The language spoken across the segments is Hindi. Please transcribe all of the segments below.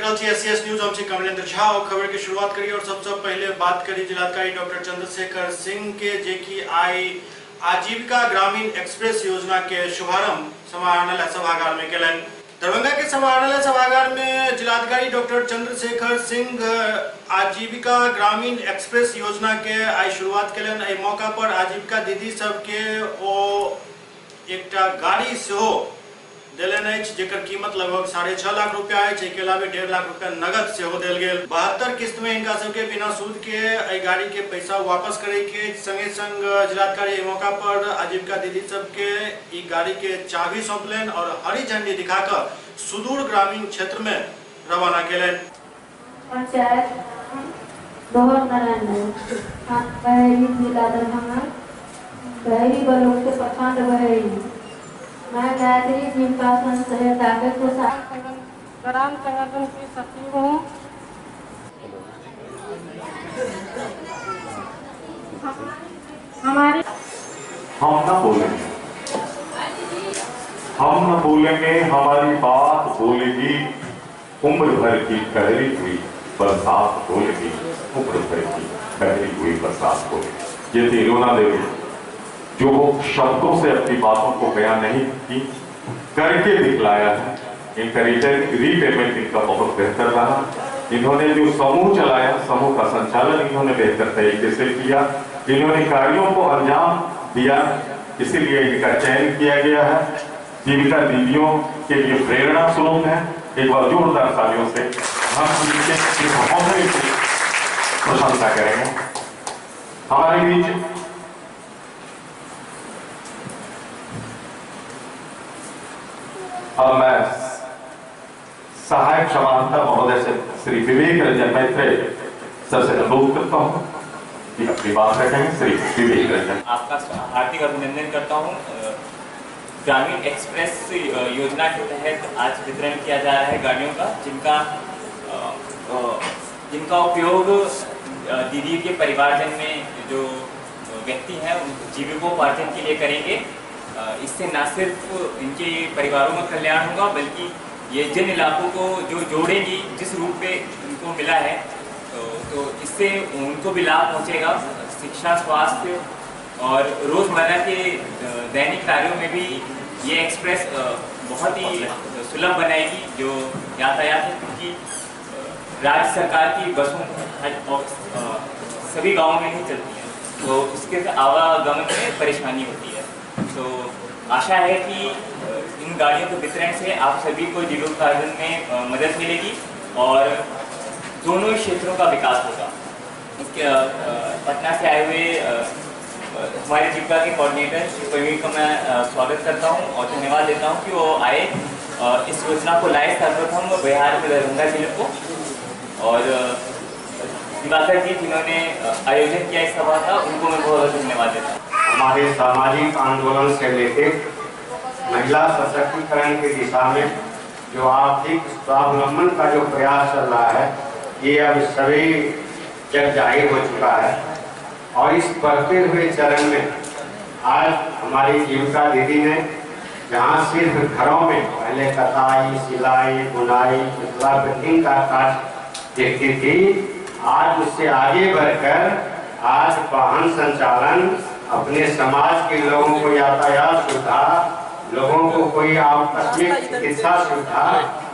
देखल एससीएस न्यूज हम कमलेंद्र झा और खबर की शुरुआत करी और सबसे पहले बात करी जिलाधिकारी डॉक्टर चंद्रशेखर सिंह के जे की आई आजीविका ग्रामीण एक्सप्रेस योजना के शुभारंभ समाहरणालय सभागार में कलन। दरभंगा के समाहरणालय सभागार में जिलाधिकारी डॉक्टर चंद्रशेखर सिंह आजीविका ग्रामीण एक्सप्रेस योजना के आई शुरुआत कलन। एहि मौका पर आजीविका दीदी सबके ओ एकटा गाड़ी से दिलन जेकर कीमत लगभग 6.5 लाख रुपया है। इसके अलावा 1.5 लाख रुपया नगद से दिल गए। 72 किस्त में इनका सबके बिना सूद के गाड़ी के पैसा वापस करे के संगे संग जिलाधिकारी मौका पर आजीविका दीदी सबके ई गाड़ी के चाबी सौंपलन और हरी झंडी दिखाकर सुदूर ग्रामीण क्षेत्र में रवाना कलन। पंचायत बहुत नारायण बहेरी जिला दरभंगा बहेरी ब्लॉक के प्रखंड बहेरी। मैं गायत्री जीविका सहायता के ग्राम संगठन की सचिव हूँ। हमारे हम न बोलेंगे, हमारी बात बोलेगी उम्र भर की ठहरी हुई बरसात बोलेगी, उम्र भर की ठहरी हुई बरसात बोलेगी। ये तिरुना देवी जो शब्दों से अपनी बातों को बयान नहीं की करके दिखलाया है। इनका रीपेमेंट इनका बहुत बेहतर रहा। इन्होंने जो समूह चलाया, समूह का संचालन इन्होंने बेहतर तरीके से किया। इन्होंने कार्यों को अंजाम दिया, इसीलिए इनका चयन किया गया है। जीविका दीदियों के लिए प्रेरणा स्रोत है। एक बार जोरदार तालियों से हम इनके हौसले की प्रशंसा करेंगे। हमारे बीच अब मैं सहायक समाहर्ता महोदय से श्री विवेक रंजन मैत्रे सर से अनुरोध करता हूँ कि अपनी बात रखेंगे। श्री विवेक रंजन, आपका हार्दिक अभिनंदन करता हूँ। ग्रामीण एक्सप्रेस योजना के तहत आज वितरण किया जा रहा है गाड़ियों का, जिनका उपयोग दीदी के परिवारजन में जो व्यक्ति हैं जीविकोपार्जन के लिए करेंगे। इससे न सिर्फ इनके परिवारों में कल्याण होगा बल्कि ये जिन इलाकों को जो जोड़ेगी, जिस रूप में इनको मिला है तो इससे उनको भी लाभ पहुंचेगा। शिक्षा, स्वास्थ्य और रोज़मर्रा के दैनिक कार्यों में भी ये एक्सप्रेस बहुत ही सुलभ बनाएगी जो यातायात है, क्योंकि राज्य सरकार की बसों सभी गाँवों में नहीं चलती हैं, तो इसके आवागमन में परेशानी होती है। तो आशा है कि इन गाड़ियों के वितरण से आप सभी को जीविकोपार्जन में मदद मिलेगी और दोनों क्षेत्रों का विकास होगा। इसके पटना से आए हुए हमारे जीविका के कोऑर्डिनेटर श्री प्रवीण का मैं स्वागत करता हूं और धन्यवाद देता हूं कि वो आए इस योजना को लाए सर्वप्रथम बिहार के दरभंगा जिले को, और दिवाकर जी जिन्होंने आयोजन किया इस सभा का, उनको मैं बहुत बहुत धन्यवाद देता हूँ। हमारे सामाजिक आंदोलन से लेकर महिला सशक्तिकरण की दिशा में जो आर्थिक स्वावलंबन का जो प्रयास चल रहा है, ये अब सभी जग जाहिर हो चुका है। और इस बढ़ते हुए चरण में आज हमारी जीविका दीदी ने जहाँ सिर्फ घरों में पहले कताई, सिलाई, बुनाई, मिथिला पेंटिंग का कार्य देखती थी, आज उससे आगे बढ़कर आज वाहन संचालन, अपने समाज के लोगों को यातायात सुविधा, लोगों को कोई आकस्मिक चिकित्सा सुविधा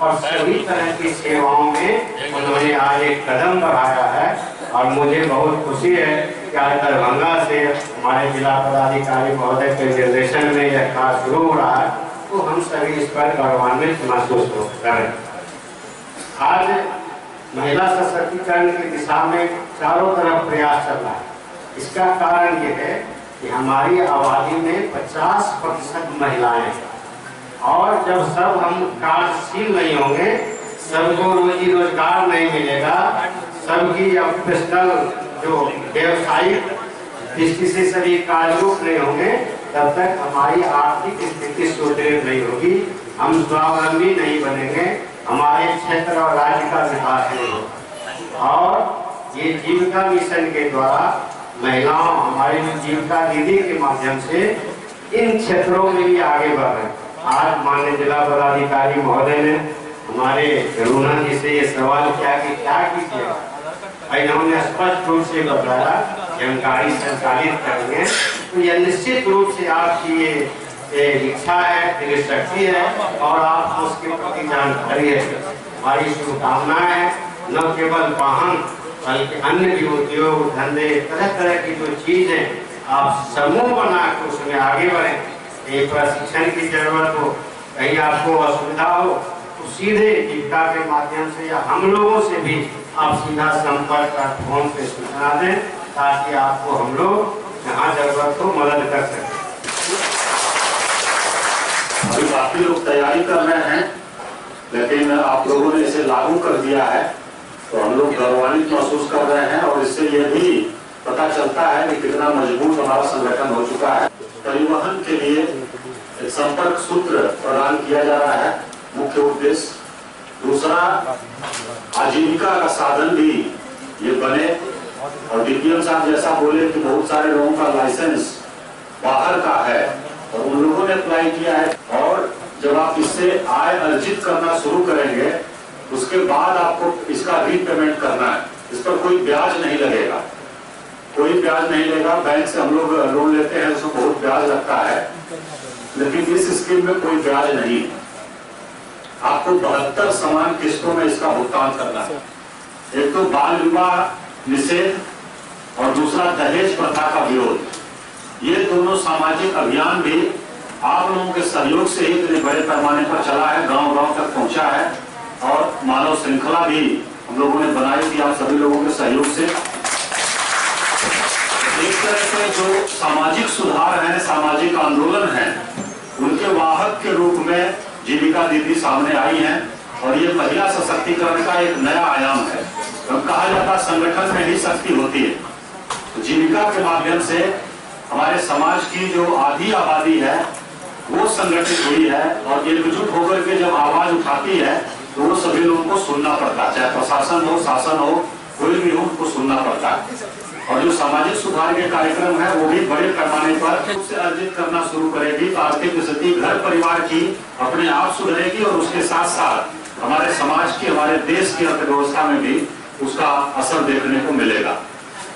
और सभी तरह की सेवाओं में उन्होंने आज एक कदम बढ़ाया है। और मुझे बहुत खुशी है कि आज दरभंगा से हमारे जिला पदाधिकारी महोदय के निर्देशन में यह कार्य शुरू हो रहा है, तो हम सभी इस पर गौरवान्वित महसूस करें। आज महिला सशक्तिकरण की दिशा में चारों तरफ प्रयास चल रहा है। इसका कारण ये है कि हमारी आबादी में 50% महिलाएं हैं, और जब सब हम कार्यशील नहीं होंगे, सबको रोजी रोजगार नहीं मिलेगा, सबकी प्रोफेशनल जो व्यवसायिक दृष्टि से सभी कार्यरूप नहीं होंगे, तब तक हमारी आर्थिक स्थिति सुदृढ़ नहीं होगी, हम स्वावलंबी नहीं बनेंगे, हमारे क्षेत्र और राज्य का विकास नहीं होगा। और ये जीविका मिशन के द्वारा महिलाओं, हमारी जीविका दीदी के माध्यम से इन क्षेत्रों में भी आगे बढ़ रहे हैं। आज माननीय जिला पदाधिकारी महोदय ने हमारे रुना जी से ये सवाल किया कि क्या कीजिएगा, इन्होंने स्पष्ट रूप से बताया कि हम गाड़ी संचालित करेंगे। तो यह निश्चित रूप से आपकी ये इच्छा है, ये शक्ति है और आपको उसके प्रति जानकारी है। हमारी शुभकामनाएं है, न केवल वाहन बल्कि अन्य भी उद्योग धंधे तरह तरह की जो चीजें आप समूह बना के उसमें आगे बढ़ें। एक प्रशिक्षण की जरूरत हो, कहीं आपको असुविधा हो तो सीधे जीविका के माध्यम से या हम लोगों से भी आप सीधा संपर्क कर फोन पे सूचना दें, ताकि आपको हम लोग जहाँ जरूरत हो मदद कर सकें। अभी काफी लोग तैयारी कर रहे हैं, लेकिन आप लोगों ने इसे लागू कर दिया है तो हम लोग गौरवान्वित महसूस कर रहे हैं और इससे यह भी पता चलता है कि कितना मजबूत हमारा संगठन हो चुका है। परिवहन के लिए एक संपर्क सूत्र प्रदान किया जा रहा है, मुख्य उद्देश्य। दूसरा, आजीविका का साधन भी ये बने। और डीपीएम साहब जैसा बोले कि बहुत सारे लोगों का लाइसेंस बाहर का है और उन लोगों ने अप्लाई किया है, और जब आप इससे आय अर्जित करना शुरू करेंगे उसके बाद आपको इसका रीपेमेंट करना है। इस पर कोई ब्याज नहीं लगेगा, कोई ब्याज नहीं लेगा। बैंक से हम लोग लोन लेते हैं उसमें बहुत ब्याज लगता है, लेकिन इस स्कीम में कोई ब्याज नहीं। आपको 72 समान किस्तों में इसका भुगतान करना है। एक तो बाल विवाह निषेध और दूसरा दहेज प्रथा का विरोध। ये दोनों सामाजिक अभियान भी आप लोगों के सहयोग से ही इतने बड़े पैमाने पर चला है, गांव गांव तक पहुंचा है, और मानव श्रृंखला भी हम लोगों ने बनाई थी आप सभी लोगों के सहयोग से। एक तरह से जो सामाजिक सुधार है, सामाजिक आंदोलन है, उनके वाहक के रूप में जीविका दीदी सामने आई हैं, और ये महिला सशक्तिकरण का एक नया आयाम है। तो कहा जाता संगठन में ही शक्ति होती है। तो जीविका के माध्यम से हमारे समाज की जो आधी आबादी है वो संगठित हुई है, और एकजुट होकर के जब आवाज उठाती है तो वो सभी लोगों को सुनना पड़ता है, चाहे प्रशासन हो, शासन हो, कोई भी हो, उनको सुनना पड़ता है। और जो सामाजिक सुधार के कार्यक्रम है वो भी बड़े पैमाने पर खुद से अर्जित करना शुरू करेगी। तो आर्थिक स्थिति घर परिवार की अपने आप सुधरेगी, और उसके साथ साथ हमारे समाज की, हमारे देश की अर्थव्यवस्था में भी उसका असर देखने को मिलेगा।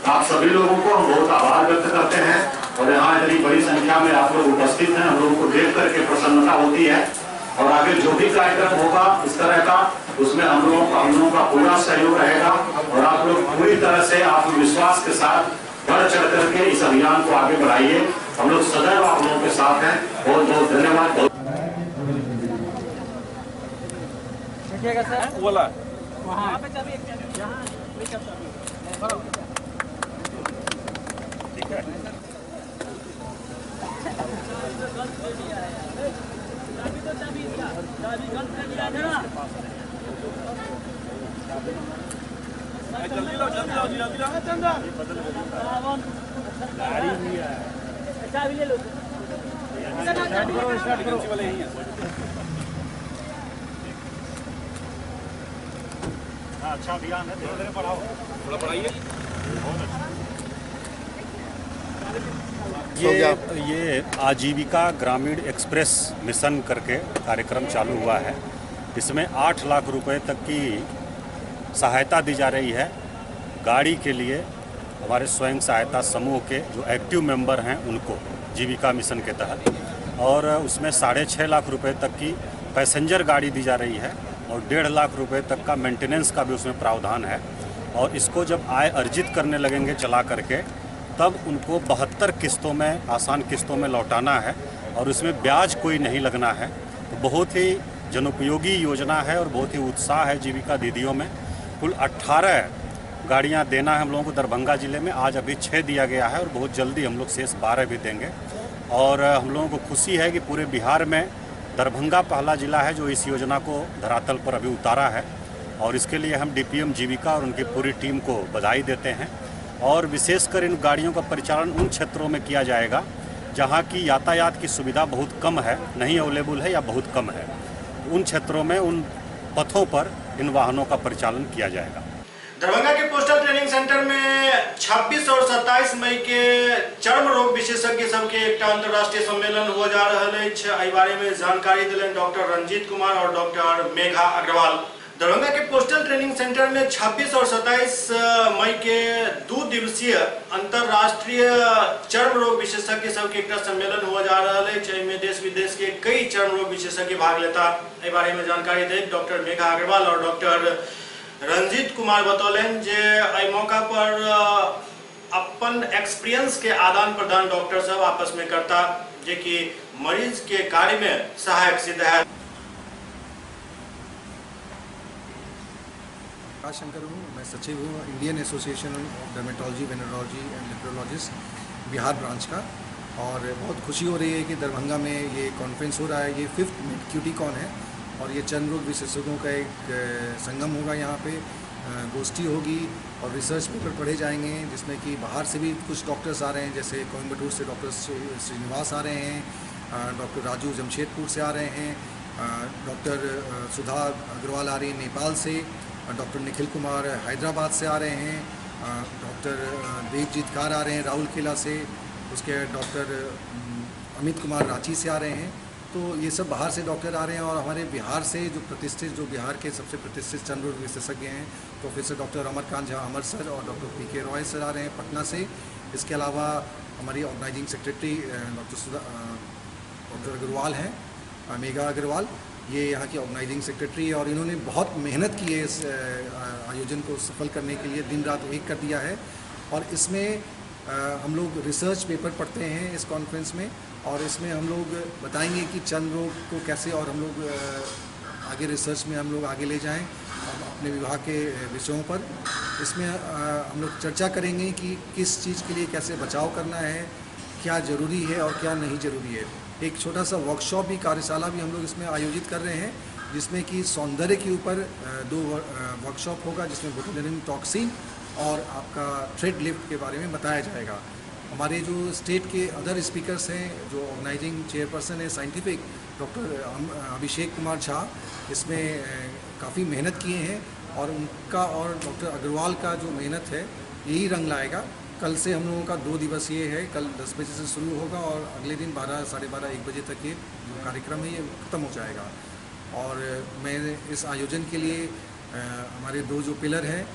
आप सभी लोगों को हम बहुत आभार व्यक्त करते हैं, और यहाँ इतनी बड़ी संख्या में आप लोग उपस्थित हैं, हम लोगों को देख करके प्रसन्नता होती है। और आगे जो भी कार्यक्रम होगा इस तरह का, उसमें हम लोगों का पूरा सहयोग रहेगा, और आप लोग पूरी तरह से आत्मविश्वास के साथ बढ़ चढ़ करके इस अभियान को आगे बढ़ाइए। हम लोग सदैव आप लोगों के साथ हैं। बहुत बहुत धन्यवाद। अच्छा अभियान है, धीरे धीरे बढ़ाओ, थोड़ा बढ़ाइए। ये आजीविका ग्रामीण एक्सप्रेस मिशन करके कार्यक्रम चालू हुआ है। इसमें 8 लाख रुपए तक की सहायता दी जा रही है गाड़ी के लिए। हमारे स्वयं सहायता समूह के जो एक्टिव मेंबर हैं उनको जीविका मिशन के तहत, और उसमें 6.5 लाख रुपए तक की पैसेंजर गाड़ी दी जा रही है, और 1.5 लाख रुपए तक का मेंटेनेंस का भी उसमें प्रावधान है। और इसको जब आय अर्जित करने लगेंगे चला करके, तब उनको 72 किस्तों में, आसान किस्तों में लौटाना है, और उसमें ब्याज कोई नहीं लगना है। तो बहुत ही जनोपयोगी योजना है और बहुत ही उत्साह है जीविका दीदियों में। कुल 18 गाड़ियां देना है हम लोगों को दरभंगा ज़िले में। आज अभी 6 दिया गया है, और बहुत जल्दी हम लोग शेष 12 भी देंगे। और हम लोगों को खुशी है कि पूरे बिहार में दरभंगा पहला ज़िला है जो इस योजना को धरातल पर अभी उतारा है, और इसके लिए हम डीपीएम जीविका और उनकी पूरी टीम को बधाई देते हैं। और विशेषकर इन गाड़ियों का परिचालन उन क्षेत्रों में किया जाएगा जहां की यातायात की सुविधा बहुत कम है, नहीं अवेलेबल है या बहुत कम है। उन क्षेत्रों में, उन पथों पर इन वाहनों का परिचालन किया जाएगा। दरभंगा के पोस्टल ट्रेनिंग सेंटर में 26 और 27 मई के चर्म रोग विशेषज्ञ सबके एक अंतर्राष्ट्रीय सम्मेलन हो जा रहा है। एहि बारे में जानकारी दिलन डॉक्टर रंजीत कुमार और डॉक्टर मेघा अग्रवाल। दरभंगा के पोस्टल ट्रेनिंग सेंटर में 26 और 27 मई के 2 दिवसीय अंतर्राष्ट्रीय चर्म रोग विशेषज्ञ सबके एक सम्मेलन हो जा रहा है। इसमें देश विदेश के कई चर्म रोग विशेषज्ञ भाग लेता। एहि बारे में जानकारी दे डॉक्टर मेघा अग्रवाल और डॉक्टर रंजीत कुमार बतौलन जे एहि मौका पर अपन एक्सपीरियंस के आदान प्रदान डॉक्टर सब आपस में करता, जे कि मरीज के कार्य में सहायक सिद्ध है। प्रकाश शंकर हूँ, मैं सचिव हूँ Indian Association of Dermatology Venereology and Leprologist Bihar branch का। और बहुत खुशी हो रही है कि दरभंगा में ये कॉन्फ्रेंस हो रहा है। ये 5th मिड क्यूटीकॉन है और ये चर्म रोग विशेषज्ञों का एक संगम होगा। यहाँ पे गोष्ठी होगी और रिसर्च पेपर पढ़े जाएंगे, जिसमें कि बाहर से भी कुछ डॉक्टर्स आ रहे हैं, जैसे कोयम्बटूर से डॉक्टर श्रीनिवास आ रहे हैं, डॉक्टर राजू जमशेदपुर से आ रहे हैं, डॉक्टर सुधा अग्रवाल आ रही है नेपाल से, डॉक्टर निखिल कुमार हैदराबाद से आ रहे हैं, डॉक्टर देवजीत कार आ रहे हैं राउरकेला से, उसके डॉक्टर अमित कुमार रांची से आ रहे हैं। तो ये सब बाहर से डॉक्टर आ रहे हैं। और हमारे बिहार से जो बिहार के सबसे प्रतिष्ठित चर्म रोग विशेषज्ञ हैं, प्रोफेसर डॉक्टर अमरकांत झा अमर सर और डॉक्टर PK रॉय सर आ रहे हैं पटना से। इसके अलावा हमारी ऑर्गेनाइजिंग सेक्रेटरी डॉक्टर अग्रवाल हैं, मेघा अग्रवाल, ये यहाँ की ऑर्गेनाइजिंग सेक्रेटरी है और इन्होंने बहुत मेहनत की है इस आयोजन को सफल करने के लिए, दिन रात एक कर दिया है। और इसमें हम लोग रिसर्च पेपर पढ़ते हैं इस कॉन्फ्रेंस में, और इसमें हम लोग बताएंगे कि चर्म रोग को कैसे और हम लोग आगे रिसर्च में हम लोग आगे ले जाएं अपने विभाग के विषयों पर। इसमें हम लोग चर्चा करेंगे कि किस चीज़ के लिए कैसे बचाव करना है, क्या ज़रूरी है और क्या नहीं ज़रूरी है। एक छोटा सा वर्कशॉप भी, कार्यशाला भी हम लोग इसमें आयोजित कर रहे हैं, जिसमें कि सौंदर्य के ऊपर 2 वर्कशॉप होगा, जिसमें बोटुलिनम टॉक्सिन और आपका थ्रेड लिफ्ट के बारे में बताया जाएगा। हमारे जो स्टेट के अदर स्पीकर्स हैं, जो ऑर्गेनाइजिंग चेयरपर्सन है साइंटिफिक डॉक्टर अभिषेक कुमार झा, इसमें काफ़ी मेहनत किए हैं और उनका और डॉक्टर अग्रवाल का जो मेहनत है यही रंग लाएगा। कल से हम लोगों का 2 दिवसीय है, कल 10 बजे से शुरू होगा और अगले दिन 12, साढ़े 12, 1 बजे तक ये जो कार्यक्रम है ये ख़त्म हो जाएगा। और मैं इस आयोजन के लिए हमारे 2 जो पिलर हैं,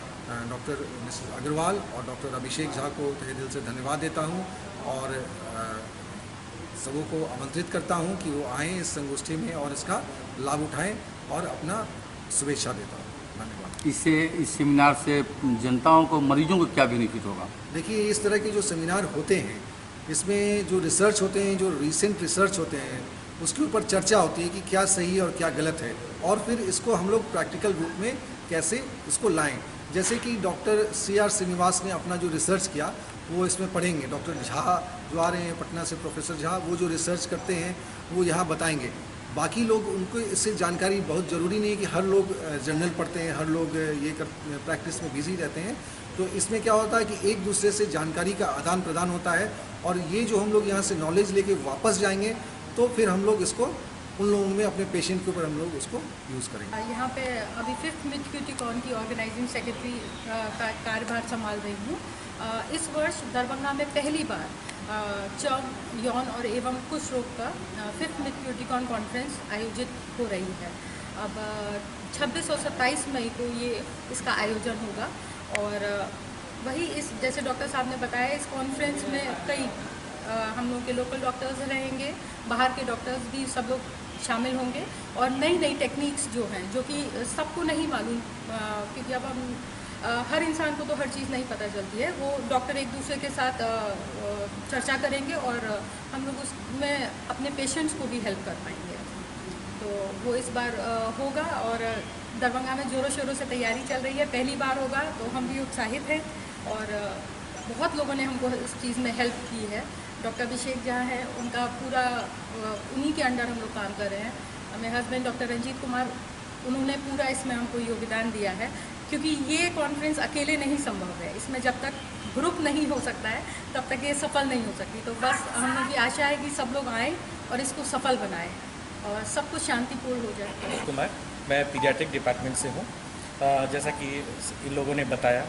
डॉक्टर मिस्टर अग्रवाल और डॉक्टर अभिषेक झा को तहे दिल से धन्यवाद देता हूँ और सबों को आमंत्रित करता हूँ कि वो आएँ इस संगोष्ठी में और इसका लाभ उठाएं और अपना शुभेच्छा देता हूँ। धन्यवाद। इससे इस सेमिनार से जनताओं को, मरीजों को क्या बेनिफिट होगा? देखिए, इस तरह के जो सेमिनार होते हैं, इसमें जो रिसर्च होते हैं, जो रिसेंट रिसर्च होते हैं, उसके ऊपर चर्चा होती है कि क्या सही और क्या गलत है, और फिर इसको हम लोग प्रैक्टिकल रूप में कैसे इसको लाएं। जैसे कि डॉक्टर CR श्रीनिवास ने अपना जो रिसर्च किया वो इसमें पढ़ेंगे, डॉक्टर झा जो आ रहे हैं पटना से, प्रोफेसर झा, वो जो रिसर्च करते हैं वो यहाँ बताएंगे। बाकी लोग, उनको इससे जानकारी बहुत ज़रूरी नहीं है कि हर लोग जर्नल पढ़ते हैं, हर लोग प्रैक्टिस में बिजी रहते हैं। तो इसमें क्या होता है कि एक दूसरे से जानकारी का आदान प्रदान होता है, और ये जो हम लोग यहाँ से नॉलेज लेके वापस जाएंगे तो फिर हम लोग इसको उन लोगों में, अपने पेशेंट के ऊपर हम लोग उसको यूज़ करेंगे। यहाँ पे अभी 5th मिड क्यूटीकॉन की ऑर्गेनाइजिंग सेक्रेटरी का कार्यभार संभाल रही हूँ। इस वर्ष दरभंगा में पहली बार चर्म, यौन और एवं कुष्ठ रोग का 5th मिड क्यूटीकॉन कॉन्फ्रेंस आयोजित हो रही है। अब 26 और 27 मई को ये इसका आयोजन होगा। और वही इस, जैसे डॉक्टर साहब ने बताया, इस कॉन्फ्रेंस में कई हम लोग के लोकल डॉक्टर्स रहेंगे, बाहर के डॉक्टर्स भी सब लोग शामिल होंगे, और नई नई टेक्निक्स जो हैं, जो कि सबको नहीं मालूम, क्योंकि अब हम हर इंसान को तो हर चीज़ नहीं पता चलती है। वो डॉक्टर एक दूसरे के साथ चर्चा करेंगे और हम लोग उसमें अपने पेशेंट्स को भी हेल्प कर पाएंगे। तो वो इस बार होगा और दरभंगा में ज़ोरों शोरों से तैयारी चल रही है, पहली बार होगा, तो हम भी उत्साहित हैं और बहुत लोगों ने हमको इस चीज़ में हेल्प की है। डॉक्टर अभिषेक जहाँ है, उनका पूरा उन्हीं के अंडर हम लोग काम कर रहे हैं। मेरे हस्बैंड डॉक्टर रंजीत कुमार, उन्होंने पूरा इसमें हमको योगदान दिया है, क्योंकि ये कॉन्फ्रेंस अकेले नहीं संभव है। इसमें जब तक ग्रुप नहीं हो सकता है तब तक ये सफल नहीं हो सकती। तो बस हम लोग की आशा है कि सब लोग आएँ और इसको सफल बनाएं और सब कुछ शांतिपूर्ण हो जाए। कुमार, मैं पीडियाट्रिक डिपार्टमेंट से हूँ। जैसा कि इन लोगों ने बताया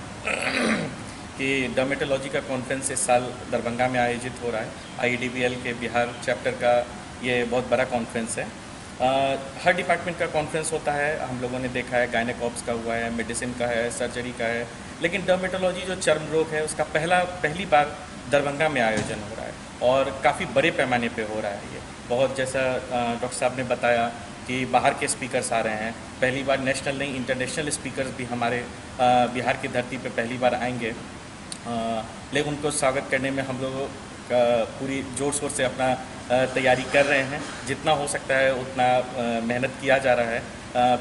कि डर्मेटोलॉजी का कॉन्फ्रेंस इस साल दरभंगा में आयोजित हो रहा है। IEDBL के बिहार चैप्टर का ये बहुत बड़ा कॉन्फ्रेंस है। हर डिपार्टमेंट का कॉन्फ्रेंस होता है, हम लोगों ने देखा है, गायनेकोप्स का हुआ है, मेडिसिन का है, सर्जरी का है, लेकिन डर्मेटोलॉजी जो चर्म रोग है उसका पहली बार दरभंगा में आयोजन हो रहा है और काफ़ी बड़े पैमाने पे हो रहा है। ये बहुत, जैसा डॉक्टर साहब ने बताया कि बाहर के स्पीकर्स आ रहे हैं, पहली बार नेशनल नहीं इंटरनेशनल स्पीकर्स भी हमारे बिहार की धरती पे पहली बार आएंगे। लेकिन उनको स्वागत करने में हम लोग पूरी जोर शोर से अपना तैयारी कर रहे हैं। जितना हो सकता है उतना मेहनत किया जा रहा है।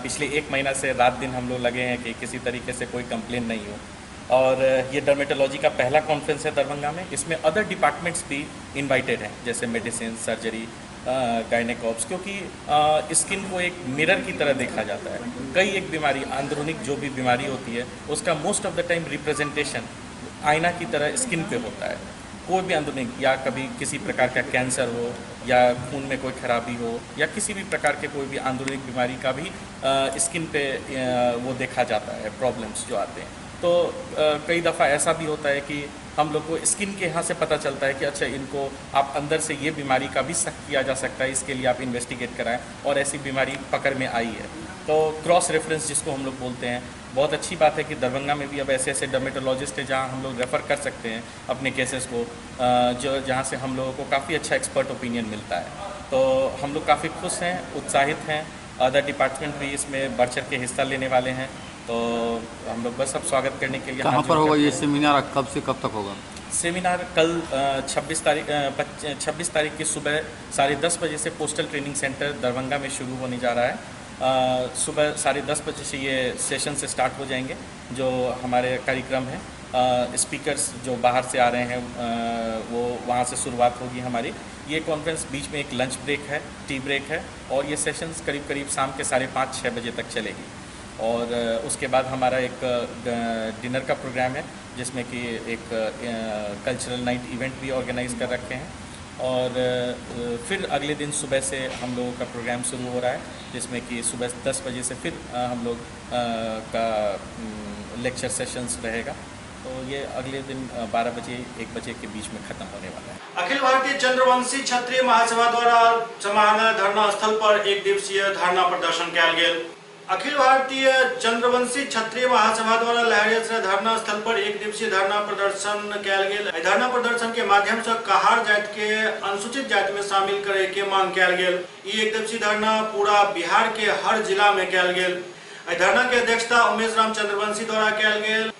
पिछले 1 महीना से रात दिन हम लोग लगे हैं कि किसी तरीके से कोई कंप्लेन नहीं हो। और ये डर्मेटोलॉजी का पहला कॉन्फ्रेंस है दरभंगा में। इसमें अदर डिपार्टमेंट्स भी इनवाइटेड हैं, जैसे मेडिसिन, सर्जरी, गायनेकोप्स, क्योंकि स्किन को एक मिरर की तरह देखा जाता है। कई एक बीमारी, अंदरूनी जो भी बीमारी होती है उसका most of the time representation आईना की तरह स्किन पे होता है। कोई भी अंदरूनी, या कभी किसी प्रकार का कैंसर हो, या खून में कोई खराबी हो, या किसी भी प्रकार के कोई भी अंदरूनी बीमारी का भी स्किन पे वो देखा जाता है, प्रॉब्लम्स जो आते हैं। तो कई दफ़ा ऐसा भी होता है कि हम लोग को स्किन के यहाँ से पता चलता है कि अच्छा, इनको आप अंदर से ये बीमारी का भी शक किया जा सकता है, इसके लिए आप इन्वेस्टिगेट कराएं और ऐसी बीमारी पकड़ में आई है। तो क्रॉस रेफरेंस जिसको हम लोग बोलते हैं, बहुत अच्छी बात है कि दरभंगा में भी अब ऐसे ऐसे डर्मेटोलॉजिस्ट हैं जहाँ हम लोग रेफ़र कर सकते हैं अपने केसेस को, जहाँ से हम लोगों को काफ़ी अच्छा एक्सपर्ट ओपिनियन मिलता है। तो हम लोग काफ़ी खुश हैं, उत्साहित हैं। अदर डिपार्टमेंट भी इसमें बढ़ चढ़ के हिस्सा लेने वाले हैं। तो हम लोग बस अब स्वागत करने के लिए। कहाँ पर होगा ये सेमिनार, कब से कब तक होगा? सेमिनार कल 26 तारीख की सुबह 10:30 बजे से पोस्टल ट्रेनिंग सेंटर दरभंगा में शुरू होने जा रहा है। सुबह 10:30 बजे से ये सेशन से स्टार्ट हो जाएंगे जो हमारे कार्यक्रम है। स्पीकर्स जो बाहर से आ रहे हैं वो वहाँ से शुरुआत होगी हमारी। ये कॉन्फ्रेंस बीच में एक लंच ब्रेक है, टी ब्रेक है, और ये सेशंस करीब शाम के 5:30-6 बजे तक चलेगी। और उसके बाद हमारा एक डिनर का प्रोग्राम है जिसमें कि एक कल्चरल नाइट इवेंट भी ऑर्गेनाइज कर रखे हैं। और फिर अगले दिन सुबह से हम लोगों का प्रोग्राम शुरू हो रहा है, जिसमें कि सुबह 10 बजे से फिर हम लोग का लेक्चर सेशंस रहेगा। तो ये अगले दिन 12 बजे 1 बजे के बीच में ख़त्म होने वाला है। अखिल भारतीय चंद्रवंशी क्षत्रिय महासभा द्वारा समाहरणालय धरना स्थल पर 1 दिवसीय धरना प्रदर्शन कयल गेल। अखिल भारतीय चंद्रवंशी क्षत्रिय महासभा द्वारा लहरियासराय धरना स्थल पर 1 दिवसीय धरना प्रदर्शन कयल गेल। धरना प्रदर्शन के माध्यम से कहार जाति के अनुसूचित जाति में शामिल करे के मांग कयल गेल। ई 1 दिवसीय धरना पूरा बिहार के हर जिला में कयल गेल। धरना के अध्यक्षता उमेश राम चंद्रवंशी द्वारा कयल गेल।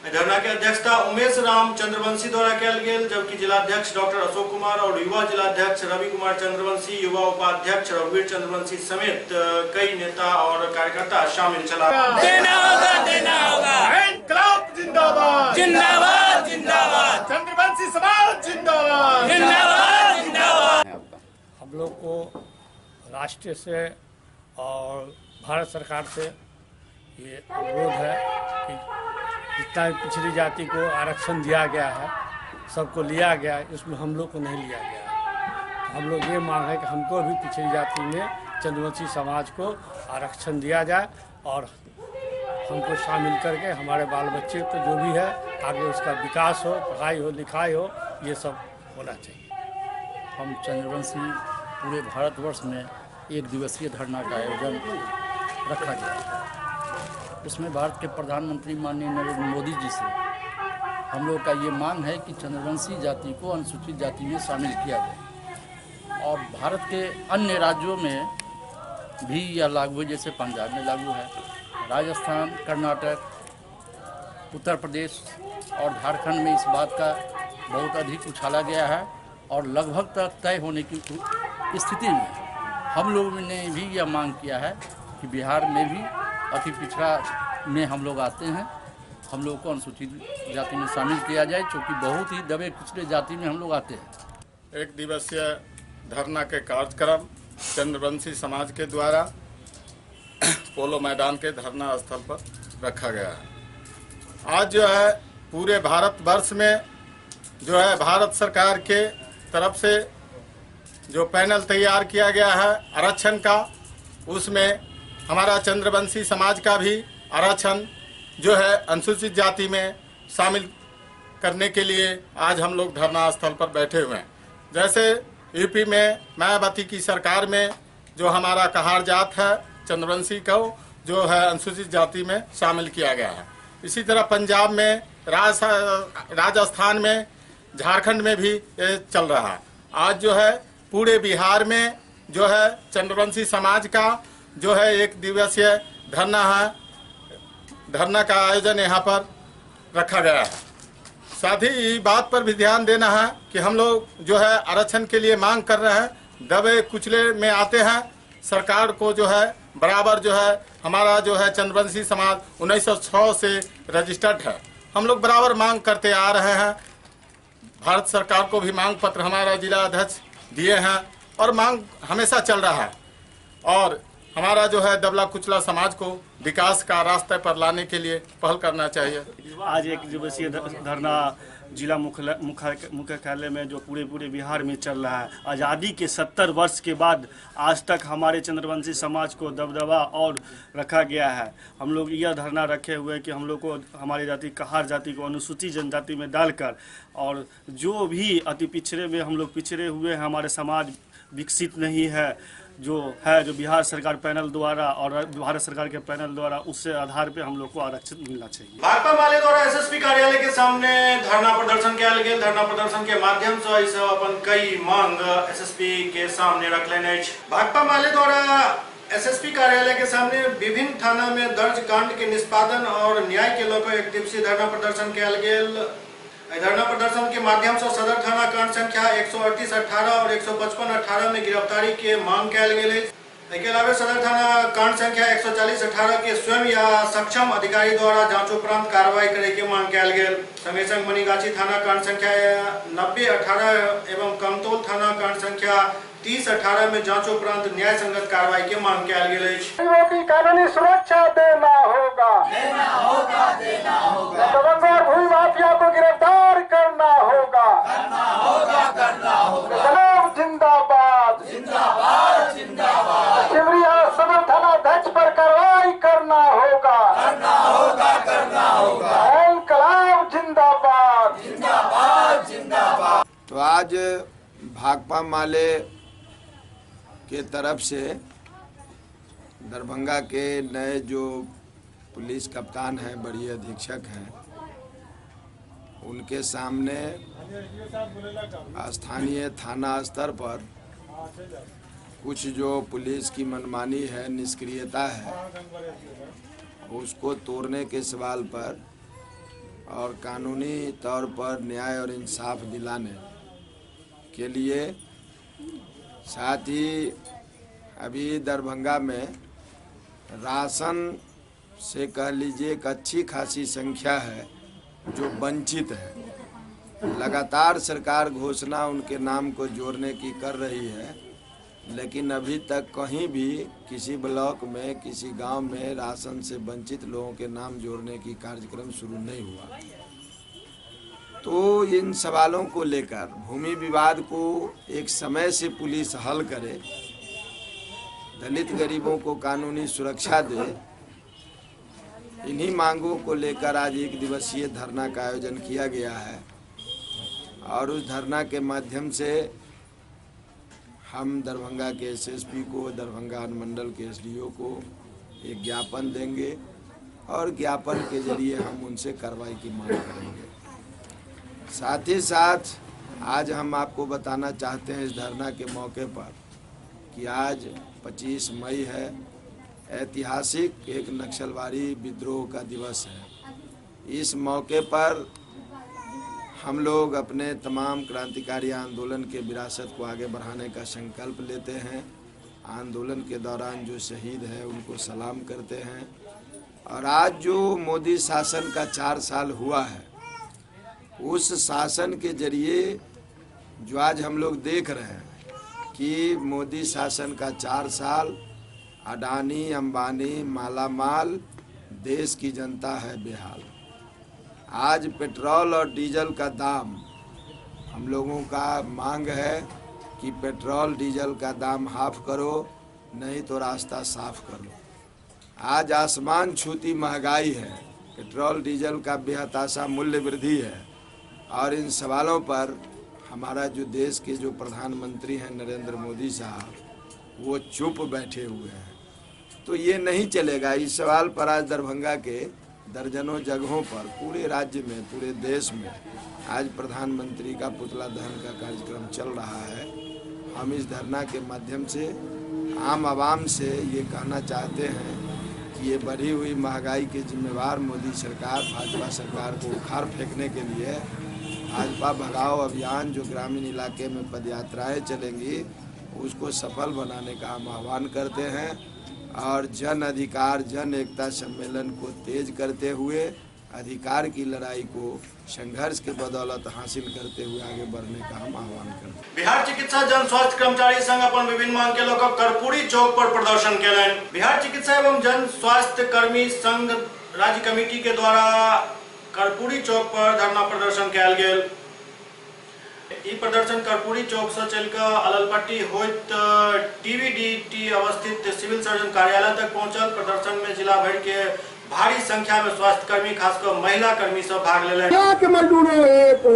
धरना के अध्यक्षता उमेश राम चंद्रवंशी द्वारा कयल गेल, जबकि जिलाध्यक्ष डॉक्टर अशोक कुमार और युवा जिलाध्यक्ष रवि कुमार चंद्रवंशी, युवा उपाध्यक्ष रघुवीर चंद्रवंशी समेत कई नेता और कार्यकर्ता शामिल चला। देना होगा इनकलाब जिंदाबाद, जिंदाबाद जिंदाबाद, चंद्रवंशी समाज जिंदाबाद, जिंदाबाद जिंदाबाद। हम लोग को राष्ट्र से और भारत सरकार से ये अनुरोध है कि जितना पिछड़ी जाति को आरक्षण दिया गया है, सबको लिया गया है, इसमें हम लोग को नहीं लिया गया है। हम लोग ये मांग है कि हमको भी पिछड़ी जाति में चंद्रवंशी समाज को आरक्षण दिया जाए और हमको शामिल करके हमारे बाल बच्चे को जो भी है आगे उसका विकास हो, पढ़ाई हो, लिखाई हो, ये सब होना चाहिए। हम चंद्रवंशी पूरे भारतवर्ष में 1 दिवसीय धरना का आयोजन रखा गया। उसमें भारत के प्रधानमंत्री माननीय नरेंद्र मोदी जी से हम लोग का ये मांग है कि चंद्रवंशी जाति को अनुसूचित जाति में शामिल किया जाए और भारत के अन्य राज्यों में भी यह लागू है, जैसे पंजाब में लागू है, राजस्थान, कर्नाटक, उत्तर प्रदेश और झारखंड में इस बात का बहुत अधिक उछाला गया है और लगभग तक तय होने की स्थिति में हम लोगों ने भी यह मांग किया है कि बिहार में भी अति पिछड़ा में हम लोग आते हैं, हम लोग को अनुसूचित जाति में शामिल किया जाए, क्योंकि बहुत ही दबे पिछड़े जाति में हम लोग आते हैं। 1 दिवसीय धरना के कार्यक्रम चंद्रवंशी समाज के द्वारा पोलो मैदान के धरना स्थल पर रखा गया है। आज जो है पूरे भारतवर्ष में जो है भारत सरकार के तरफ से जो पैनल तैयार किया गया है आरक्षण का, उसमें हमारा चंद्रवंशी समाज का भी आरक्षण जो है अनुसूचित जाति में शामिल करने के लिए आज हम लोग धरना स्थल पर बैठे हुए हैं। जैसे यूपी में मायावती की सरकार में जो हमारा कहार जात है चंद्रवंशी को जो है अनुसूचित जाति में शामिल किया गया है। इसी तरह पंजाब में, राजस्थान में, झारखंड में भी ये चल रहा है। आज जो है पूरे बिहार में जो है चंद्रवंशी समाज का जो है 1 दिवसीय धरना है, धरना का आयोजन यहाँ पर रखा गया है। साथ ही बात पर भी ध्यान देना है कि हम लोग जो है आरक्षण के लिए मांग कर रहे हैं, दबे कुचले में आते हैं। सरकार को जो है बराबर जो है हमारा जो है चंद्रवंशी समाज 1906 से रजिस्टर्ड है। हम लोग बराबर मांग करते आ रहे हैं। भारत सरकार को भी मांग पत्र हमारा जिला अध्यक्ष दिए हैं और मांग हमेशा चल रहा है। और हमारा जो है दबला कुचला समाज को विकास का रास्ते पर लाने के लिए पहल करना चाहिए। आज 1 दिवसीय धरना जिला मुख्यालय में जो पूरे बिहार में चल रहा है। आज़ादी के 70 वर्ष के बाद आज तक हमारे चंद्रवंशी समाज को दबदबा और रखा गया है। हम लोग यह धरना रखे हुए हैं कि हम लोग को हमारी जाति कहार जाति को अनुसूचित जनजाति में डालकर और जो भी अति पिछड़े में हम लोग पिछड़े हुए हैं, हमारे समाज विकसित नहीं है जो बिहार सरकार पैनल द्वारा और भारत सरकार के पैनल द्वारा, उससे आधार पे हम लोग को आरक्षण मिलना चाहिए। भाकपा माले द्वारा एसएसपी कार्यालय के सामने धरना प्रदर्शन किया गया। धरना प्रदर्शन के माध्यम से अपन कई मांग एसएसपी के सामने रख लेने। भाकपा माले द्वारा एसएसपी कार्यालय के सामने विभिन्न थाना में दर्ज कांड के निष्पादन और न्याय के लेकर 1 दिवसीय धरना प्रदर्शन किया गया। धरना प्रदर्शन के माध्यम से सदर थाना कांड संख्या 138/18 और 155/18 में गिरफ्तारी के मांग कल गए। इसके अलावा सदर थाना कांड संख्या 140/18 के स्वयं या सक्षम अधिकारी द्वारा जांच उपरांत कार्रवाई करे के मांग कल गए। संगे संग मनीगाछी थाना कांड संख्या 90/18 एवं कमतौल थाना कांड संख्या 30/18 में जांच उपरांत न्याय संगत कार्रवाई के मांग कल गए। की कानूनी सुरक्षा देना होगा। दबंग और भूमि माफिया को गिरफ्तार करना होगा। इन्कलाब जिंदाबाद। सिमरिया सदर थाना अध्यक्ष पर कार्रवाई करना होगा। इन्कलाब जिंदाबाद। तो आज भाकपा माले के तरफ से दरभंगा के नए जो पुलिस कप्तान हैं, बड़ी अधीक्षक हैं, उनके सामने स्थानीय थाना स्तर पर कुछ जो पुलिस की मनमानी है, निष्क्रियता है, उसको तोड़ने के सवाल पर और कानूनी तौर पर न्याय और इंसाफ दिलाने के लिए, साथ ही अभी दरभंगा में राशन से कह लीजिए एक अच्छी खासी संख्या है जो वंचित है। लगातार सरकार घोषणा उनके नाम को जोड़ने की कर रही है, लेकिन अभी तक कहीं भी किसी ब्लॉक में, किसी गांव में राशन से वंचित लोगों के नाम जोड़ने की कार्यक्रम शुरू नहीं हुआ। तो इन सवालों को लेकर भूमि विवाद को एक समय से पुलिस हल करे, दलित गरीबों को कानूनी सुरक्षा दे, इन्हीं मांगों को लेकर आज 1 दिवसीय धरना का आयोजन किया गया है। और उस धरना के माध्यम से हम दरभंगा के एसएसपी को, दरभंगा अनुमंडल के एसडीओ को एक ज्ञापन देंगे और ज्ञापन के जरिए हम उनसे कार्रवाई की मांग करेंगे। साथ ही साथ आज हम आपको बताना चाहते हैं इस धरना के मौके पर कि आज 25 मई है, ऐतिहासिक एक नक्सलवादी विद्रोह का दिवस है। इस मौके पर हम लोग अपने तमाम क्रांतिकारी आंदोलन के विरासत को आगे बढ़ाने का संकल्प लेते हैं। आंदोलन के दौरान जो शहीद हैं उनको सलाम करते हैं। और आज जो मोदी शासन का 4 साल हुआ है, उस शासन के जरिए जो आज हम लोग देख रहे हैं कि मोदी शासन का 4 साल, अडानी अंबानी मालामाल, देश की जनता है बेहाल। आज पेट्रोल और डीजल का दाम, हम लोगों का मांग है कि पेट्रोल डीजल का दाम हाफ करो, नहीं तो रास्ता साफ करो। आज आसमान छूती महंगाई है, पेट्रोल डीजल का बेहताशा मूल्य वृद्धि है, और इन सवालों पर हमारा जो देश के जो प्रधानमंत्री हैं नरेंद्र मोदी साहब, वो चुप बैठे हुए हैं। तो ये नहीं चलेगा। इस सवाल पर आज दरभंगा के दर्जनों जगहों पर पूरे राज्य में, पूरे देश में आज प्रधानमंत्री का पुतला दहन का कार्यक्रम चल रहा है। हम इस धरना के माध्यम से आम आवाम से ये कहना चाहते हैं कि ये बढ़ी हुई महंगाई के जिम्मेवार मोदी सरकार, भाजपा सरकार को उखाड़ फेंकने के लिए भाजपा भगाओ अभियान जो ग्रामीण इलाके में पदयात्राएं चलेंगी, उसको सफल बनाने का हम आह्वान करते हैं और जन अधिकार जन एकता सम्मेलन को तेज करते हुए अधिकार की लड़ाई को संघर्ष के बदौलत हासिल करते हुए आगे बढ़ने का हम आह्वान करते हैं। बिहार चिकित्सा जन स्वास्थ्य कर्मचारी संघ अपन विभिन्न मांग के लेकर कर्पूरी चौक पर प्रदर्शन केलनि। बिहार चिकित्सा एवं जन स्वास्थ्य कर्मी संघ राज्य कमेटी के द्वारा कर्पूरी चौक पर धरना प्रदर्शन कयल गेल। ई प्रदर्शन कर्पूरी चौक से चलकर अललपट्टी होइत टीवीडीटी अवस्थित सिविल सर्जन कार्यालय तक पहुंचल। प्रदर्शन में जिला भर के भारी संख्या में स्वास्थ्य कर्मी खासकर महिला कर्मी सब भाग ले क्या के मजदूरों एक हो,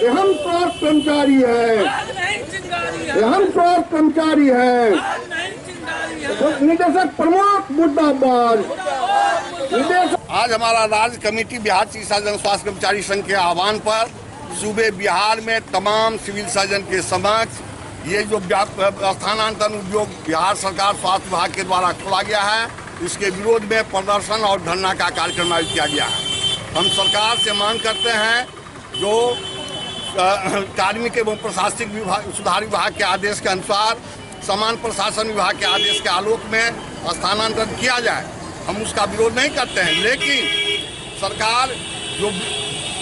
ये हम स्वास्थ्य कर्मचारी है, ये हम स्वास्थ्य कर्मचारी है। निदेशक प्रमुख मुद्दाबाज। आज हमारा राज्य कमेटी बिहार चिकित्सा जन स्वास्थ्य कर्मचारी संघ के आह्वान पर सूबे बिहार में तमाम सिविल सर्जन के समक्ष ये जो स्थानांतरण उद्योग बिहार सरकार स्वास्थ्य विभाग के द्वारा खोला गया है, इसके विरोध में प्रदर्शन और धरना का कार्यक्रम आयोजित किया गया है। हम सरकार से मांग करते हैं जो कार्मिक एवं प्रशासनिक विभाग सुधार विभाग के आदेश के अनुसार समान प्रशासन विभाग के आदेश के आलोक में स्थानांतरण किया जाए। हम उसका विरोध नहीं करते हैं, लेकिन सरकार जो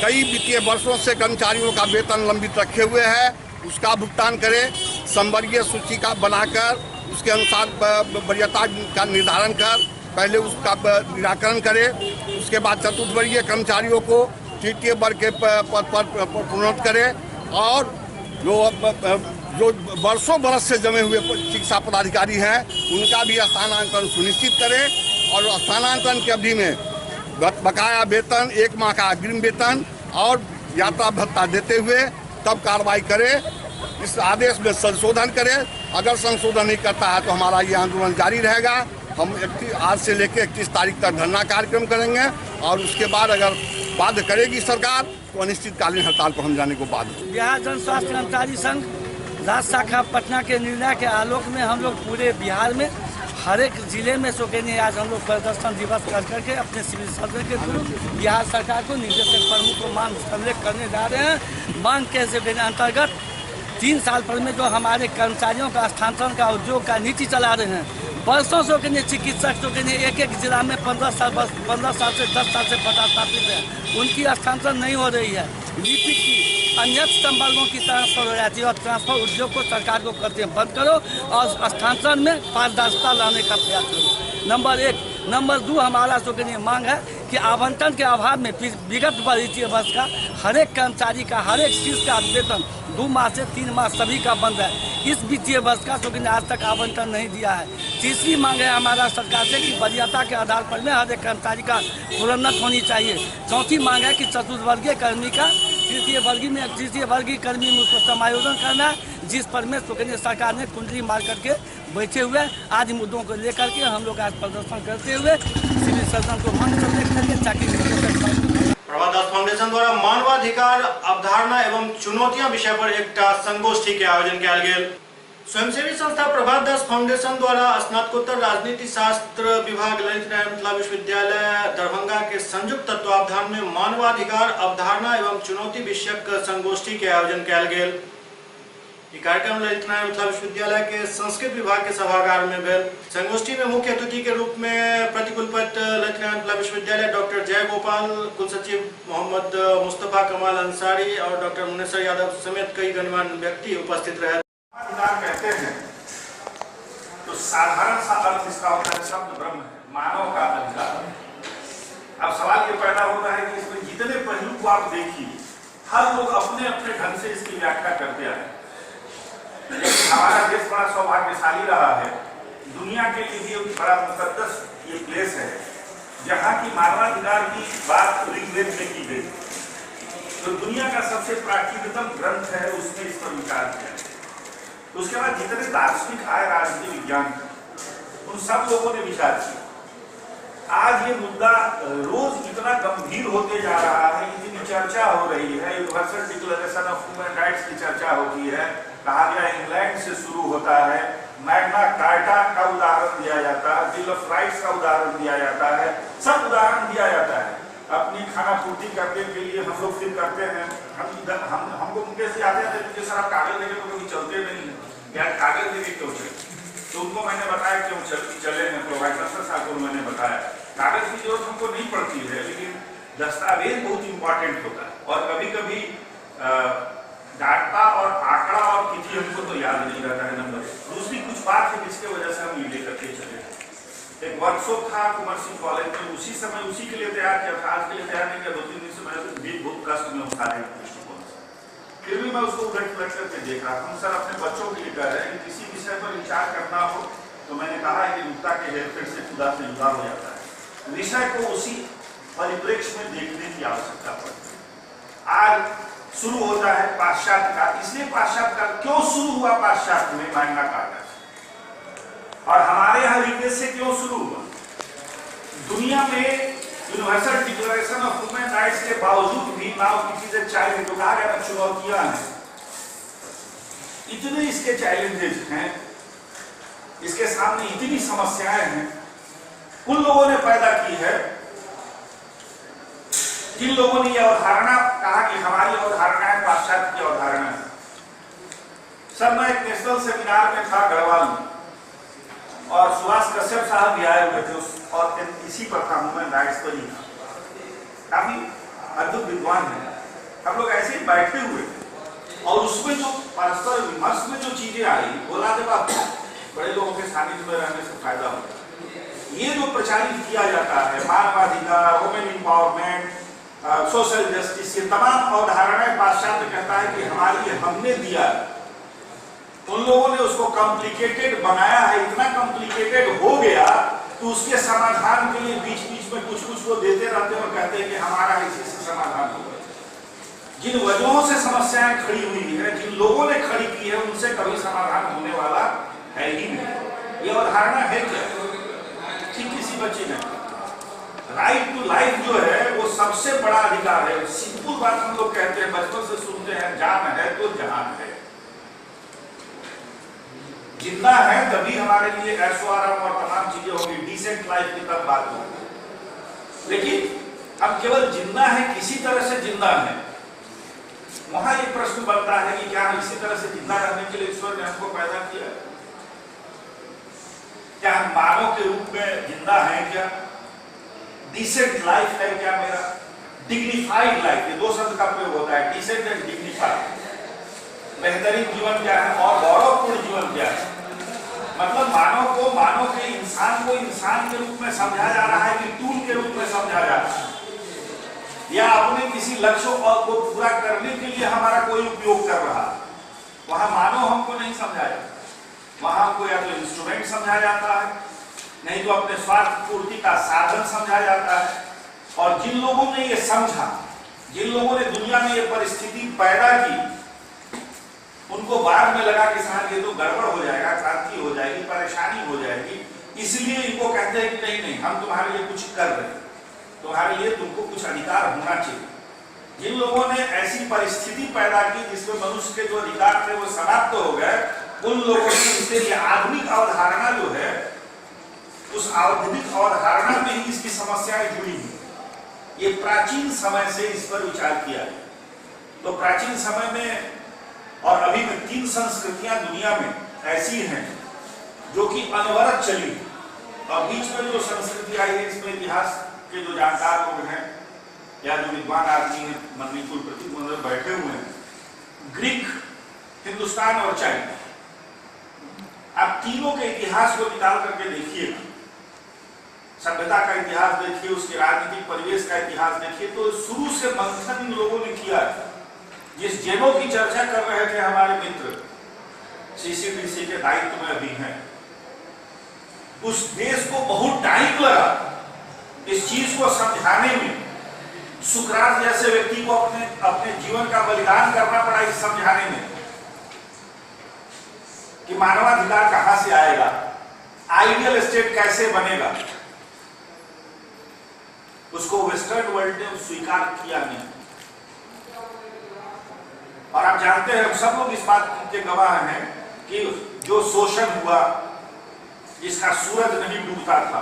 कई वित्तीय वर्षों से कर्मचारियों का वेतन लंबित रखे हुए है, उसका भुगतान करे, संवर्गीय सूची का बनाकर उसके अनुसार वरीयता का निर्धारण कर पहले उसका निराकरण करे। उसके बाद चतुर्थवर्गीय कर्मचारियों को तृतीय वर्ग के पद पर प्रोन्नत करे और जो वर्षों बरस से जमे हुए चिकित्सा पदाधिकारी हैं उनका भी स्थानांतरण सुनिश्चित करे और स्थानांतरण की अवधि में बकाया वेतन, 1 माह का अग्रिम वेतन और यात्रा भत्ता देते हुए तब कार्रवाई करे। इस आदेश में संशोधन करे। अगर संशोधन नहीं करता है तो हमारा ये आंदोलन जारी रहेगा। हम आज से लेकर 31 तारीख तक धरना कार्यक्रम करेंगे और उसके बाद अगर बाध्य करेगी सरकार तो अनिश्चितकालीन हड़ताल पर हम जाने को बाध्य। बिहार जन स्वास्थ्य कर्मचारी संघ राज्य शाखा पटना के निर्णय के आलोक में हम लोग पूरे बिहार में हर एक जिले में सोकेनी आज हम लोग प्रदर्शन दिवस कर करके अपने सिविल सर्जन के थ्रू बिहार सरकार को निदेशक प्रमुख को मांग सम्मिलित करने जा रहे हैं। मांग के अंतर्गत 3 साल पर में जो हमारे कर्मचारियों का स्थानांतरण का उद्योग का नीति चला रहे हैं, वर्षों से के चिकित्सक तो के एक जिला में 15 साल से 10 साल से पदस्थापित है, उनकी स्थानांतरण नहीं हो रही है। लिपिक की अन्य संवर्गों की ट्रांसफर हो जाती है और ट्रांसफर उद्योग को सरकार को करते हैं बंद करो और स्थानांतरण में पारदर्शिता लाने का प्रयास करो। नंबर 1। नंबर 2 हमारा तो के लिए मांग है कि आवंटन के अभाव में विगत वित्तीय वर्ष का हर एक कर्मचारी का हर एक चीज़ का वेतन 2 माह से 3 माह सभी का बंद है। इस वित्तीय वर्ष का तो आज तक आवंटन नहीं दिया है। तीसरी मांग है हमारा सरकार से कि वरीयता के आधार पर में हर एक कर्मचारी का प्रोन्नत होनी चाहिए। चौथी मांग है कि चतुर्थवर्गीय कर्मी का तृतीय वर्गीय कर्मी में उसको समायोजन करना है, जिस पर में सुकन्या सरकार ने कुंडली मार करके बैठे हुए आज मुद्दों को लेकर के हम लोग आज प्रदर्शन करते हुए सिविल सर्जन को मांग करके चाकरी। प्रभादास फाउंडेशन द्वारा मानवाधिकार अवधारणा एवं चुनौतियां विषय पर एक संगोष्ठी के आयोजन किया गेल। स्वयंसेवी संस्था प्रभादास फाउंडेशन द्वारा स्नातकोत्तर राजनीति शास्त्र विभाग ललित नारायण मिथिला विश्वविद्यालय दरभंगा के संयुक्त तत्वावधान में मानवाधिकार अवधारणा एवं चुनौती विषयक संगोष्ठी के आयोजन किया गेल। कार्यक्रम ललित नारायण मिथिला विश्वविद्यालय के संस्कृत विभाग के सभागार में भेल। संगोष्ठी में मुख्य अतिथि के रूप में प्रतिकुलपति ललित नारायण मिथिला विश्वविद्यालय डॉक्टर जय गोपाल, कुलसचिव मोहम्मद मुस्तफा कमाल अंसारी और डॉक्टर मुनेसर यादव समेत कई गणमान्य व्यक्ति उपस्थित रहे। कहते हैं तो साधारण सा अर्थ इसका होता है शब्द ब्रह्म है, मानव का अधिकार। अब सवाल ये पैदा होता है कि इसमें जितने पहलू को आप देखिए हर लोग अपने अपने ढंग से इसकी व्याख्या करते आए। हमारा देश बड़ा सौभाग्यशाली रहा है दुनिया के लिए भी एक बड़ा मुकद्दस ये प्लेस है, जहाँ की मानवाधिकार की बात ऋग्वेद में की गई। तो दुनिया का सबसे प्राचीनतम ग्रंथ है, उसने इस पर विचार किया। उसके बाद जितने दार्शनिक आए राजनीति विज्ञान, उन सब लोगों ने विचार किया। आज ये मुद्दा रोज इतना गंभीर होते जा रहा है, इतनी चर्चा हो रही है, universal declaration of human rights की चर्चा होती है, कहा गया इंग्लैंड से शुरू होता है, मैग्ना कार्टा का उदाहरण दिया जाता है, बिल ऑफ राइट्स का उदाहरण दिया जाता है, सब उदाहरण दिया जाता है। अपनी खाना पूर्ति करने के लिए हम लोग फिर करते हैं, हमको मुकेश से आते थे, मुझे सर आप कागज लेके तो कभी चलते नहीं है, यार कागज लेके क्यों चले? तो उनको मैंने बताया क्यों चले हैं, प्रोवाइडर साहब को मैंने बताया कागज की जरूरत हमको नहीं पड़ती है, लेकिन दस्तावेज बहुत इंपॉर्टेंट होता है। और कभी कभी डाटा और आंकड़ा और तिथि हमको तो याद नहीं रहता है, नंबर। दूसरी कुछ बात है जिसके वजह से हम ये लेकर के चले। एक वर्कशॉप था कुमार सिंह कॉलेज में, उसी समय उसी के लिए तैयार किया था, आज के लिए तैयार नहीं किया। 2-3 दिन से मैं बहुत कष्ट में उठा रहे दृष्टिकोण से, फिर भी मैं उसको उलट पलट करके देख रहा था। सर अपने बच्चों के लिए कह रहे हैं कि किसी विषय पर विचार करना हो तो मैंने कहा है कि मुक्ता के हेरफेर से खुदा से जुदा हो जाता है। विषय को उसी परिप्रेक्ष्य में देखने की आवश्यकता पड़ती है। आज शुरू होता है पाश्चात्य का, इसलिए पाश्चात्य का क्यों शुरू हुआ पाश्चात्य में मैग्ना कार्टा से, और हमारे यहाँ ऋग्वेद से क्यों शुरू हुआ? दुनिया में universal declaration of human rights के बावजूद भी now it is a challenge, जो कहा गया चुनौतियां हैं, इतने इसके चैलेंजेस हैं, इसके सामने इतनी समस्याएं हैं। उन लोगों ने पैदा की है जिन लोगों ने यह अवधारणा कहा कि हमारी अवधारणा है पाश्चात्य की अवधारणा है। सर मैं एक नेशनल सेमिनार में था गढ़वाल में, और सुभाष कश्यप साहब भी आए हुए थे, और इसी पर था, ह्यूमन राइट्स पर ही था। काफी अद्भुत विद्वान है, हम लोग ऐसे ही बैठे हुए थे, और उसमें जो परस्पर विमर्श में जो चीजें आई, बोला जब आप बड़े लोगों के सानिध्य में रहने से फायदा होता है। ये जो प्रचारित किया जाता है मानवाधिकार, वुमेन एम्पावरमेंट, सोशल जस्टिस, ये तमाम अवधारणाएं पाश्चात्य कहता है कि हमारे लिए हमने दिया, उन लोगों ने उसको कॉम्प्लिकेटेड बनाया है, इतना कॉम्प्लिकेटेड हो गया तो उसके समाधान के लिए बीच बीच में कुछ कुछ वो देते रहते हैं और कहते हैं कि हमारा इसी से समाधान होगा। जिन वजहों से समस्याएं खड़ी हुई है, जिन लोगों ने खड़ी की है, उनसे कभी समाधान होने वाला है ही नहीं। ये अवधारणा है क्या? ठीक किसी बच्चे ने राइट टू लाइफ जो है वो सबसे बड़ा अधिकार है। सिंपल बात हम लोग कहते हैं, बचपन से सुनते हैं, जान है तो जहान है। जिंदा है तभी हमारे लिए ऐशो आराम और तमाम चीजें होंगी, डिसेंट लाइफ की तब बात होगी। लेकिन अब केवल जिंदा है, किसी तरह से जिंदा है, वहां एक प्रश्न बनता है कि क्या हम इसी तरह से जिंदा रहने के लिए ईश्वर ने हमको पैदा किया? क्या हम मानव के रूप में जिंदा है? क्या डिसेंट लाइफ है क्या मेरा? डिग्निफाइड लाइफ, ये दो शब्द का प्रयोग होता है, डिसेंट एंड डिग्निफाइड। बेहतरीन जीवन क्या है और गौरवपूर्ण जीवन क्या है? मतलब मानव के इंसान को इंसान के रूप में समझा जा रहा है कि टूल के रूप में समझा जा रहा है, या अपने किसी लक्ष्य को पूरा करने के लिए हमारा कोई उपयोग कर रहा है। वहां मानव हमको नहीं समझाया, वहां हमको या तो इंस्ट्रूमेंट समझा जाता है, नहीं तो अपने स्वार्थ पूर्ति का साधन समझा जाता है। और जिन लोगों ने ये समझा, जिन लोगों ने दुनिया में ये परिस्थिति पैदा की, उनको बाद में लगा कि साहब ये तो गड़बड़ हो जाएगा, क्रांति हो जाएगी, परेशानी हो जाएगी, इसलिए इनको कहते हैं कि नहीं हम तुम्हारे लिए कुछ कर रहे हैं, तुम्हारे लिए तुमको कुछ अधिकार होना चाहिए। जिन लोगों ने ऐसी परिस्थिति पैदा की जिसमें मनुष्य के जो अधिकार थे वो समाप्त हो गए, उन लोगों ने इसलिए आधुनिक अवधारणा जो है, उस आधुनिक अवधारणा में ही इसकी समस्याएं जुड़ी हुई। ये प्राचीन समय से इस पर विचार किया। तो प्राचीन समय में और अभी में 3 संस्कृतियां दुनिया में ऐसी हैं जो कि अनवरत चली, और बीच में जो संस्कृति आई है, इसमें इतिहास के जो जानकार लोग हैं या जो विद्वान आदमी हैं, मंत्री कुलपति मंदिर बैठे हुए हैं, ग्रीक, हिंदुस्तान और चाइना, आप तीनों के इतिहास को निकाल करके देखिए, सभ्यता का इतिहास देखिए, उसके राजनीतिक परिवेश का इतिहास देखिए, तो शुरू से मंथन इन लोगों ने किया है। जिस जेनों की चर्चा कर रहे थे हमारे मित्र, CCDC के दायित्व में अभी हैं, उस देश को बहुत टाइम लगा इस चीज को समझाने में। सुकरात जैसे व्यक्ति को अपने जीवन का बलिदान करना पड़ा इस समझाने में कि मानवाधिकार कहां से आएगा, आइडियल स्टेट कैसे बनेगा। उसको वेस्टर्न वर्ल्ड ने स्वीकार किया नहीं। और आप जानते हैं, हम सब लोग इस बात के गवाह हैं कि जो शोषण हुआ, जिसका सूरज नहीं डूबता था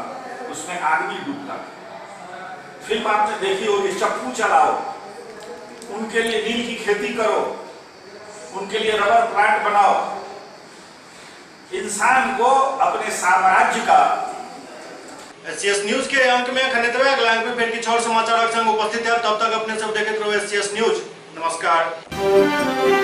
उसमें आदमी डूबता था। फिल्म आपने देखी होगी, चप्पू चलाओ, उनके लिए नील की खेती करो, उनके लिए रबर प्लांट बनाओ। इंसान को अपने साम्राज्य का एससीएस न्यूज के अंक में खनितवे अगला अंक में फिर की छोर समाचार संग उपस्थित है। तब तक अपने सब देखते रहो एससीएस न्यूज। नमस्कार।